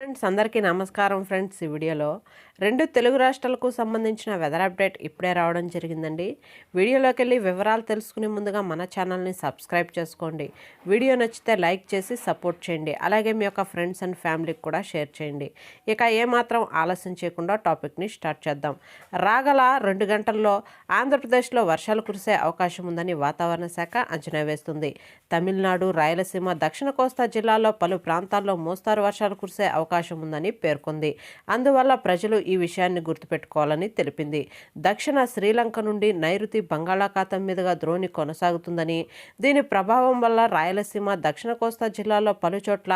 Friends అందరికీ నమస్కారం friends. ఈ వీడియోలో రెండు తెలుగు రాష్ట్రాలకు సంబంధించిన వెదర్ అప్డేట్ ఇప్పుడే రావడం జరిగిందండి. వీడియోలోకి వెళ్ళి వివరాలు తెలుసుకునే ముందుగా మన ఛానల్ని సబ్స్క్రైబ్ చేసుకోండి. వీడియో నచ్చితే లైక్ చేసి సపోర్ట్ చేయండి. అలాగే మీ యొక్క ఫ్రెండ్స్ అండ్ ఫ్యామిలీకి కూడా షేర్ చేయండి. ఇక ఏమాత్రం ఆలస్యం చేయకుండా టాపిక్ని స్టార్ట్ చేద్దాం. రాగల 2 గంటల్లో ఆంధ్రప్రదేశ్లో వర్షాలు కురిసే అవకాశం ఉందని వాతావరణ శాఖ అంచనా వేస్తుంది. తమిళనాడు, రాయలసీమ, దక్షిణ కోస్తా జిల్లాల్లో పలు ప్రాంతాల్లో మోస్తారు వర్షాలు కురిసే అవకాశం ఉందని పేర్కొంది. అందువల్ల ప్రజలు ఈ విషయాన్ని గుర్తుపెట్టుకోవాలని తెలిపింది. దక్షిణ శ్రీలంక నుండి నైరుతి బంగాళాఖాతం మీదుగా ద్రోణి కొనసాగుతుందని, దీని ప్రభావం వల్ల రాయలసీమ, దక్షిణ కోస్తా జిల్లాల్లో పలుచోట్ల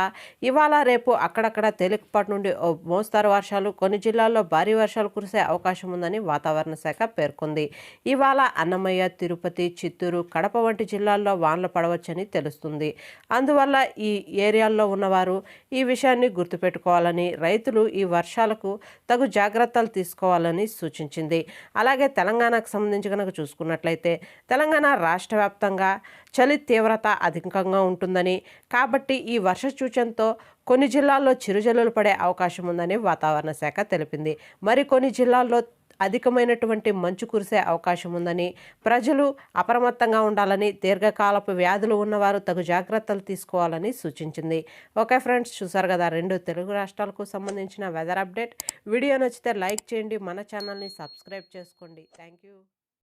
ఇవాళ రేపు అక్కడక్కడ తేలికపాటి నుండి మోస్తారు వర్షాలు, కొన్ని జిల్లాల్లో భారీ వర్షాలు కురిసే అవకాశం ఉందని వాతావరణ శాఖ పేర్కొంది. ఇవాళ అన్నమయ్య, తిరుపతి, చిత్తూరు, కడప వంటి జిల్లాల్లో వానలు పడవచ్చని తెలుస్తుంది. అందువల్ల ఈ ఏరియాల్లో ఉన్నవారు ఈ విషయాన్ని గుర్తుపెట్టుకోవాలని, రైతులు ఈ వర్షాలకు తగు జాగ్రత్తలు తీసుకోవాలని సూచించింది. అలాగే తెలంగాణకు సంబంధించి కనుక చూసుకున్నట్లయితే తెలంగాణ రాష్ట్ర వ్యాప్తంగా చలి తీవ్రత అధికంగా ఉంటుందని, కాబట్టి ఈ వర్ష సూచనతో కొన్ని జిల్లాల్లో చిరుజల్లులు పడే అవకాశం ఉందని వాతావరణ శాఖ తెలిపింది. మరికొన్ని జిల్లాల్లో అధికమైనటువంటి మంచు కురిసే అవకాశం ఉందని, ప్రజలు అప్రమత్తంగా ఉండాలని, దీర్ఘకాలపు వ్యాధులు ఉన్నవారు తగు జాగ్రత్తలు తీసుకోవాలని సూచించింది. ఓకే ఫ్రెండ్స్, చూసారు కదా రెండు తెలుగు రాష్ట్రాలకు సంబంధించిన వెదర్ అప్డేట్. వీడియో నచ్చితే లైక్ చేయండి, మన ఛానల్ని సబ్స్క్రైబ్ చేసుకోండి. Thank you.